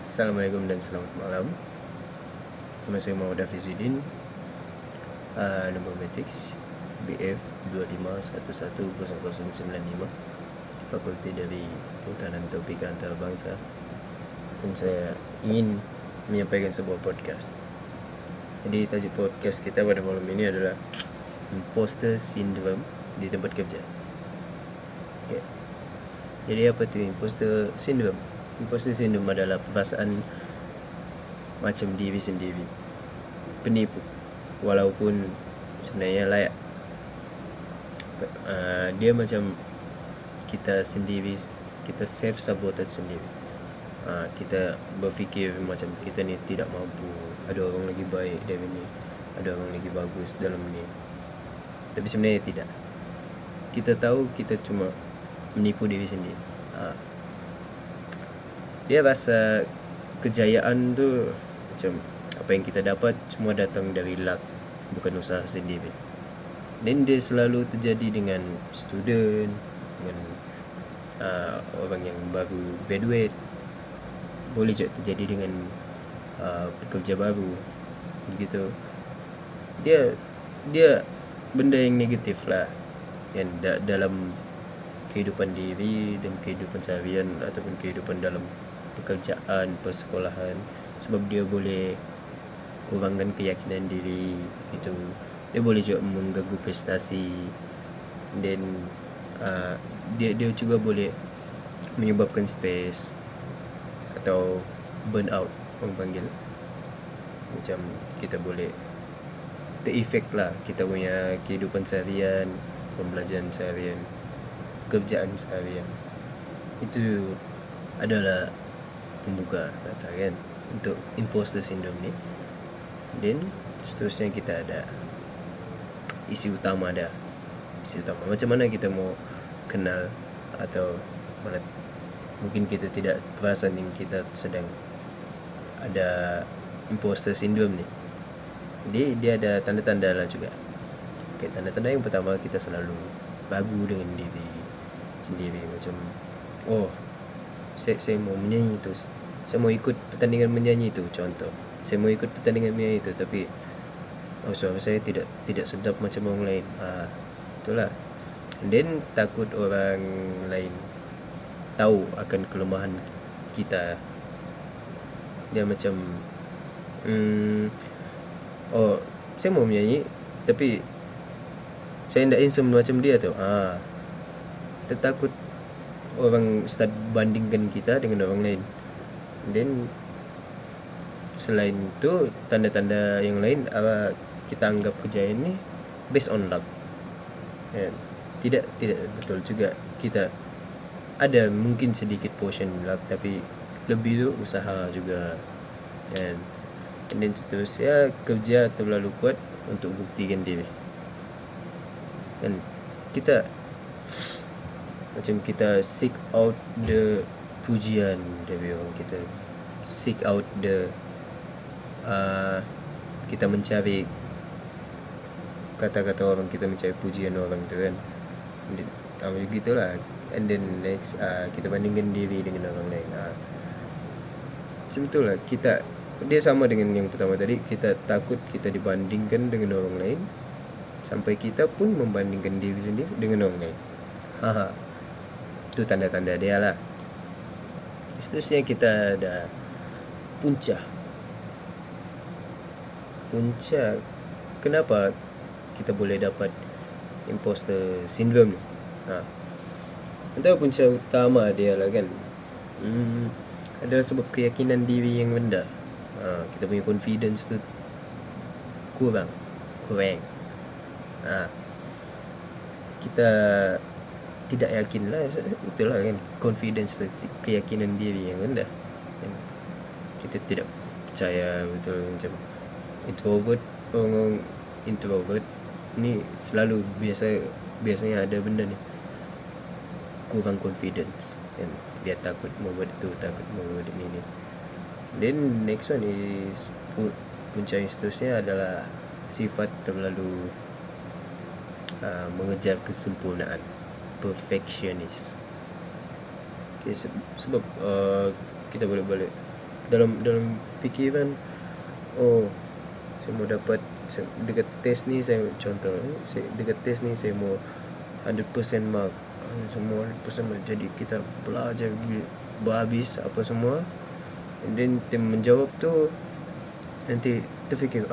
Assalamualaikum dan selamat malam. Nama saya Muhammad Hafizudin, Nombor Matrix BF 25110095, Fakulti dari Kehutanan Topika Antarabangsa. Dan saya ingin menyampaikan sebuah podcast. Jadi tajuk podcast kita pada malam ini adalah Imposter Syndrome di tempat kerja. Okay. Jadi apa tu Imposter Syndrome? Imposter Syndrome adalah perasaan macam diri sendiri penipu, walaupun sebenarnya layak. Dia macam kita sendiri, kita self sabotage sendiri. Kita berfikir macam kita ni tidak mampu, ada orang lagi baik dari ni, ada orang lagi bagus dalam ni. Tapi sebenarnya tidak. Kita tahu kita cuma menipu diri sendiri. Dia rasa kejayaan tu macam apa yang kita dapat semua datang dari luck, bukan usaha sendiri. Dan dia selalu terjadi dengan student, dengan orang yang baru graduate, boleh juga terjadi dengan pekerja baru begitu. Dia benda yang negatif lah yang dalam kehidupan diri dan kehidupan seharian ataupun kehidupan dalam pekerjaan, persekolahan, sebab dia boleh kurangkan keyakinan diri gitu. Dia boleh juga mengganggu prestasi, dan dia juga boleh menyebabkan stres atau burnout orang panggil. Macam kita boleh terefek lah kita punya kehidupan seharian, pembelajaran seharian, pekerjaan seharian. Itu adalah pembuka kata kan untuk imposter syndrome ni. Dan seterusnya kita ada isi utama. Macam mana kita mau kenal, atau mana mungkin kita tidak perasan yang kita sedang ada imposter syndrome ni. Jadi dia ada tanda-tanda lah juga. Okay, tanda-tanda yang pertama, kita selalu ragu dengan diri sendiri. Macam saya mau menyanyi tu, saya mau ikut pertandingan menyanyi tu, contoh saya mau ikut pertandingan menyanyi tu, tapi suara saya tidak sedap macam orang lain. Itulah. And then takut orang lain tahu akan kelemahan kita. Dia macam saya mau menyanyi tapi saya tidak handsome macam dia tu. Kita takut orang start bandingkan kita dengan orang lain. Dan selain itu, tanda-tanda yang lain kita anggap kejayaan ni based on luck. Tidak betul juga. Kita ada mungkin sedikit portion luck, tapi lebih tu usaha juga. And then seterusnya, kerja terlalu kuat untuk buktikan diri. Dan kita macam kita seek out the pujian dari orang, kita seek out the kita mencari kata-kata orang, kita mencari pujian orang tu kan. Begitulah. And then next, kita bandingkan diri dengan orang lain. Macam itulah. Dia sama dengan yang pertama tadi. Kita takut kita dibandingkan dengan orang lain, sampai kita pun membandingkan diri sendiri dengan orang lain. Itu tanda-tanda dia lah. Seterusnya kita ada punca. Kenapa kita boleh dapat imposter syndrome ni? Antara punca utama dia lah kan, adalah sebab keyakinan diri yang rendah. Kita punya confidence tu kurang. Kita tidak yakin lah. Itulah kan, confidence tu, keyakinan diri yang rendah. Kita tidak percaya betul. Macam orang introvert ni selalu biasanya ada benda ni, kurang confidence, dan dia takut membuat itu, takut membuat ini. Then next one is punca yang seterusnya adalah sifat terlalu mengejar kesempurnaan, perfectionist. Okay, sebab kita boleh dalam fikiran, oh saya mau dapat dekat tes ni, saya contoh dekat tes ni saya mau 100% mark, semua 100% mark. Jadi kita belajar berhabis apa semua, and then tim menjawab tu nanti terfikir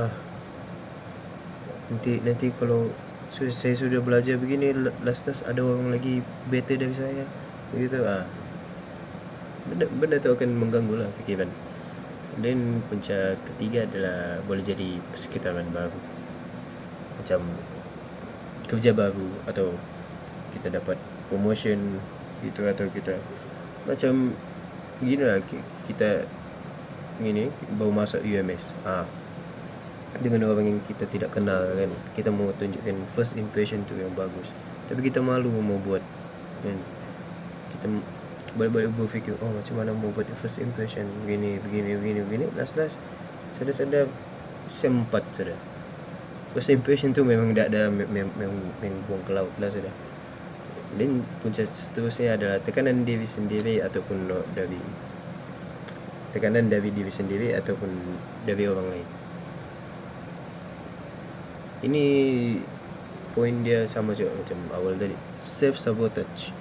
nanti kalau saya sudah belajar begini, last ada orang lagi better dari saya begitu. Benda tu akan mengganggu lah fikiran. Dan punca ketiga adalah boleh jadi persekitaran baru, macam kerja baru, atau kita dapat promotion gitu, atau kita macam gini lah, kita gini baru masuk UMS dengan orang yang kita tidak kenal kan, kita mau tunjukkan first impression tu yang bagus, tapi kita malu mau buat kan. Kita balik-balik berfikir, macam mana mau buat first impression, begini, last sudah sempat sudah first impression tu memang tak ada, memang buang ke laut lah sudah. Dan punca seterusnya adalah tekanan diri sendiri ataupun dari diri sendiri ataupun dari orang lain. Ini poin dia sama juga macam awal tadi, self sabotage.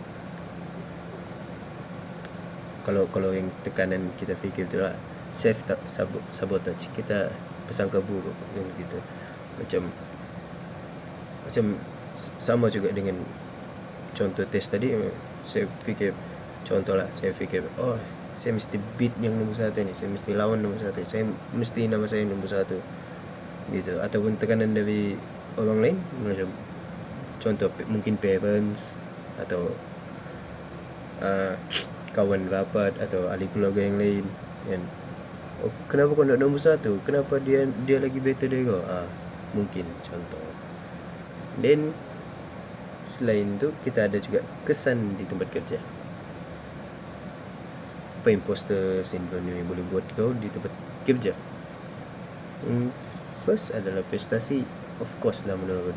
Kalau yang tekanan kita fikir tu lah self sabotage, kita bersangka buruk gitu. Macam sama juga dengan contoh tes tadi. Saya fikir saya mesti beat yang nombor 1 ni, saya mesti lawan nombor 1, saya mesti nama saya nombor 1 gitu. Ataupun tekanan dari orang lain, macam contoh mungkin parents atau kawan rapat atau ahli keluarga yang lain kan. Kenapa kau nak nombor 1? Kenapa dia lagi better dari kau? Mungkin contoh. Dan selain tu kita ada juga kesan di tempat kerja. Apa imposter syndrome yang boleh buat kau di tempat kerja? First adalah prestasi, of course lah menurut.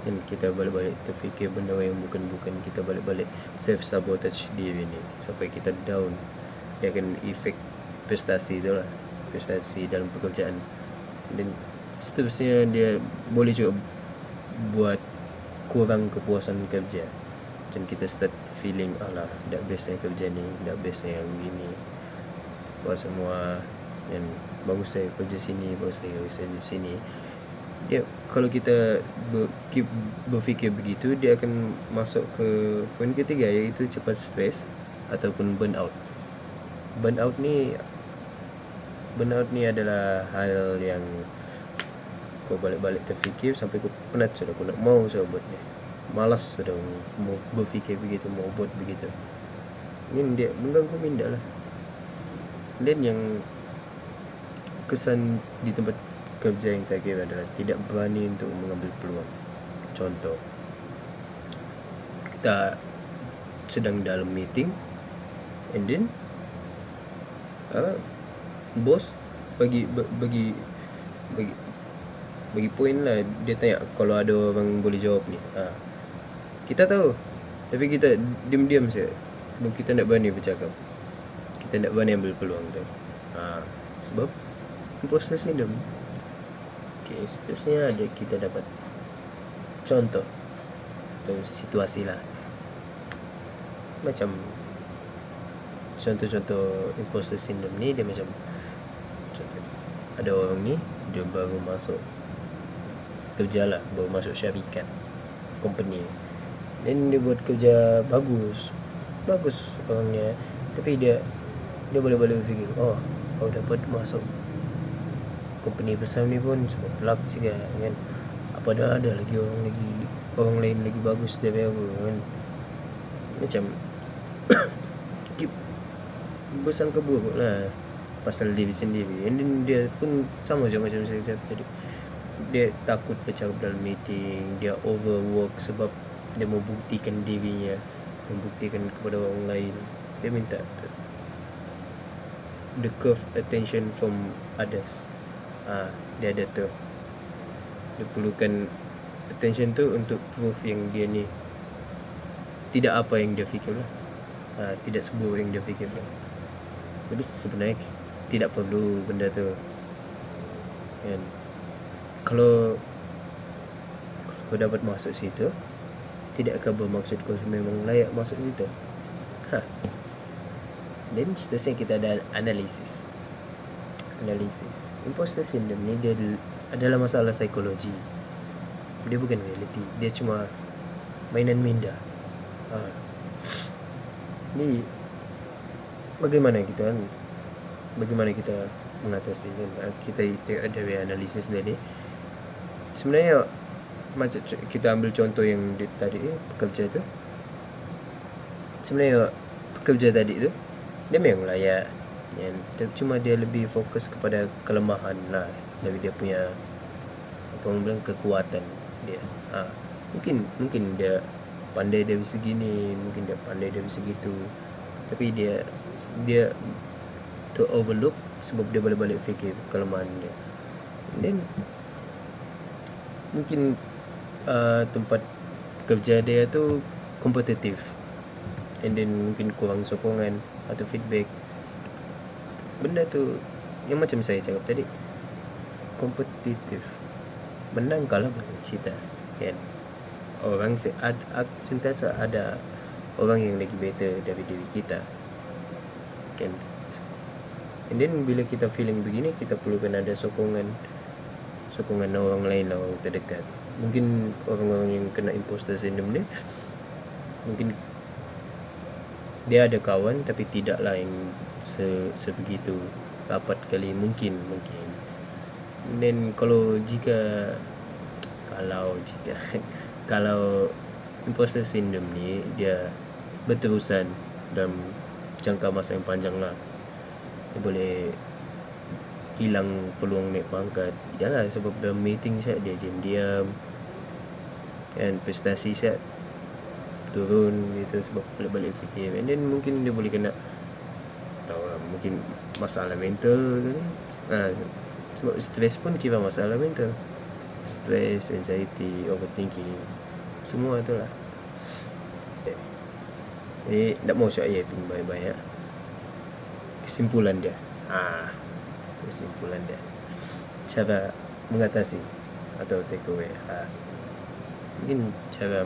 Dan kita balik-balik terfikir benda yang bukan-bukan, kita balik-balik self sabotage diri ni sampai kita down. Dia akan efek prestasi tu lah, prestasi dalam pekerjaan. Dan seterusnya dia boleh juga buat kurang kepuasan kerja. Macam kita start feeling, tak bestnya kerja ni, tak bestnya yang gini, buat semua yang bagus saya kerja sini, bagus saya kerja sini. Dia kalau kita berfikir begitu, dia akan masuk ke poin ketiga, iaitu cepat stres ataupun burnout. Burnout ni adalah hal yang kau balik-balik terfikir sampai kau penat sudah, kau nak mau sudah buat ni, malas sudah mau berfikir begitu, mau buat begitu. Ini dia mengganggu minda lah. Dan yang kesan di tempat kerja yang terakhir adalah tidak berani untuk mengambil peluang. Contoh, kita sedang dalam meeting, and then bos bagi poin lah. Dia tanya kalau ada orang boleh jawab ni, kita tahu, tapi kita diam-diam saja. Kita tak berani bercakap, kita tak berani ambil peluang tu. Sebab imposter syndrome. Okay, seterusnya ada kita dapat contoh atau situasi lah, macam contoh imposter syndrome ni. Dia macam contoh, ada orang ni dia baru masuk kerja lah, baru masuk syarikat, company, dan dia buat kerja bagus orangnya, tapi dia boleh berfikir, kalau dapat masuk company besar ni pun sebab luck juga kan, apa ada lagi orang lain lagi bagus dari aku kan. Macam bersangka buruk lah pasal diri sendiri. And then dia pun sama je macam saya tadi, dia takut bercakap dalam meeting, dia overwork sebab dia mau buktikan dirinya, membuktikan kepada orang lain. Dia minta the curve attention from others. Dia ada tu, dia perlukan attention tu untuk proof yang dia ni tidak apa yang dia fikir lah, tidak seburuk yang dia fikir lah. Tapi sebenarnya tidak perlu benda tu kan. Kalau kau dapat masuk situ, tidak akan bermaksud kau memang layak masuk situ. Dan seterusnya kita ada analisis. Imposter syndrome ni dia adalah masalah psikologi. Dia bukan reality. Dia cuma mainan minda. Ni bagaimana kita mengatasi kan? Kita ada analisis tadi. Sebenarnya macam kita ambil contoh yang tadi pekerja tu. Sebenarnya pekerja tadi tu dia memang layak kan? Cuma dia lebih fokus kepada kelemahan lah dari dia punya orang bilang kekuatan dia. Mungkin dia pandai dari segi ni, mungkin dia pandai dari segi tu, tapi dia tu overlook sebab dia balik-balik fikir kelemahan dia. Dan mungkin tempat kerja dia tu kompetitif, and then mungkin kurang sokongan atau feedback. Benda tu yang macam saya cakap tadi, kompetitif, menang kalah bukan cerita kan. Orang sentiasa ada orang yang lagi better dari diri kita kan. And then bila kita feeling begini, kita perlukan ada sokongan orang lain, orang terdekat. Mungkin orang-orang yang kena imposter syndrome ni, mungkin dia ada kawan tapi tidaklah yang sebegitu rapat kali, mungkin. Dan kalau imposter syndrome ni dia berterusan dalam jangka masa yang panjang lah, dia boleh hilang peluang naik pangkat. Yalah, sebab dalam meeting saya dia diam-diam kan, prestasi saya turun gitu sebab balik fikir. And then mungkin dia boleh kena mungkin masalah mental kan. Sebab stres pun kira masalah mental. Stress, anxiety, overthinking, semua tu lah. Jadi tak mau cakap ya pun baik-baik. Kesimpulan dia cara mengatasi atau take away. Mungkin cara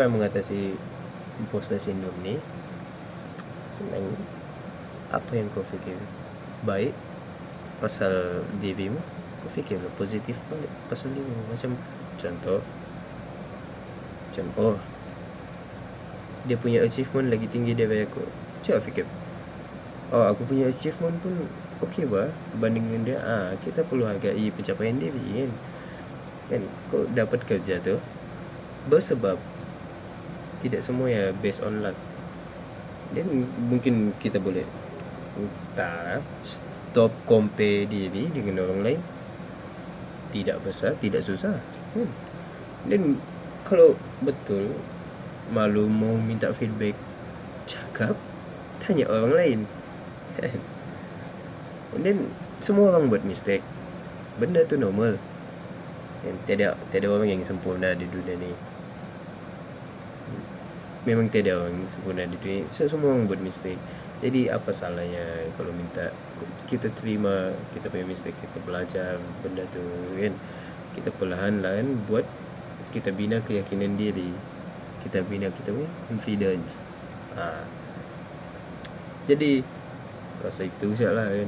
mengatasi imposter syndrome ni, sebenarnya apa yang kau fikir baik pasal dirimu, kau fikirlah positif balik pasal dirimu. Macam contoh, dia punya achievement lagi tinggi daripada aku. Cuba fikir, aku punya achievement pun okey berbanding dengan dia. Kita perlu hargai pencapaian diri kan. Kau dapat kerja tu bersebab, tidak semua ya based on luck. Dan mungkin kita boleh stop compare diri dengan orang lain. Tidak besar, tidak susah. Dan kalau betul malu mau minta feedback, cakap, tanya orang lain. And then semua orang buat mistake. Benda tu normal. Dan tiada orang yang sempurna di dunia ni. Memang tiada orang yang sempurna di dunia. So, semua orang buat mistake. Jadi apa salahnya kalau minta kita terima kita punya mistake, kita belajar benda tu kan. Kita perlahan-lahan buat, kita bina keyakinan diri, kita bina kita punya confidence. Jadi rasa itu sajalah kan.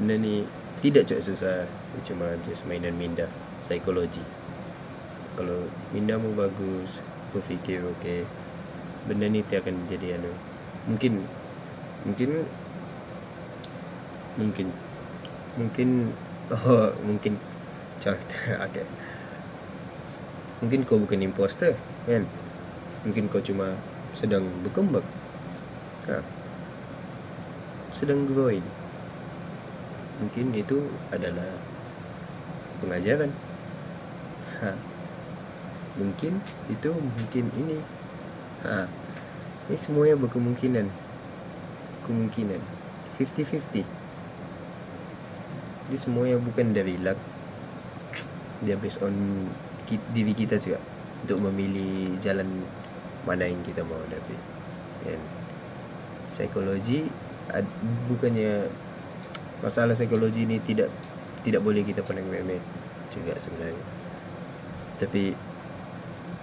Benda ni tidak susah, cuma just mainan minda, psikologi. Kalau mindamu bagus, berfikir okey, benda ni dia akan jadi mungkin contoh okay. Mungkin kau bukan imposter kan, mungkin kau cuma sedang berkembang, sedang growing. Mungkin itu adalah pengajaran. Mungkin ini. Ini semuanya berkemungkinan 50-50. Ini semuanya bukan dari luck. Dia based on diri kita juga untuk memilih jalan mana yang kita mau hadapi. psikologi bukannya masalah psikologi ini tidak boleh kita pandang remeh juga sebenarnya, tapi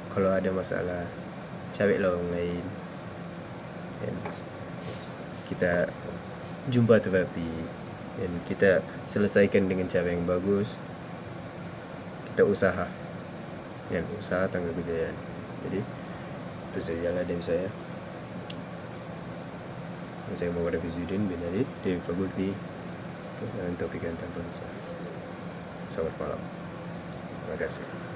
kalau ada masalah cari lah orang lain, dan kita jumpa terapi dan kita selesaikan dengan cara yang bagus. Kita usaha tangga kejayaan. Jadi itu sajalah dari saya. Saya Muhammad Hafizuddin bin Ali dari Fakulti Topik dan Bangsa. Selamat malam. Terima kasih.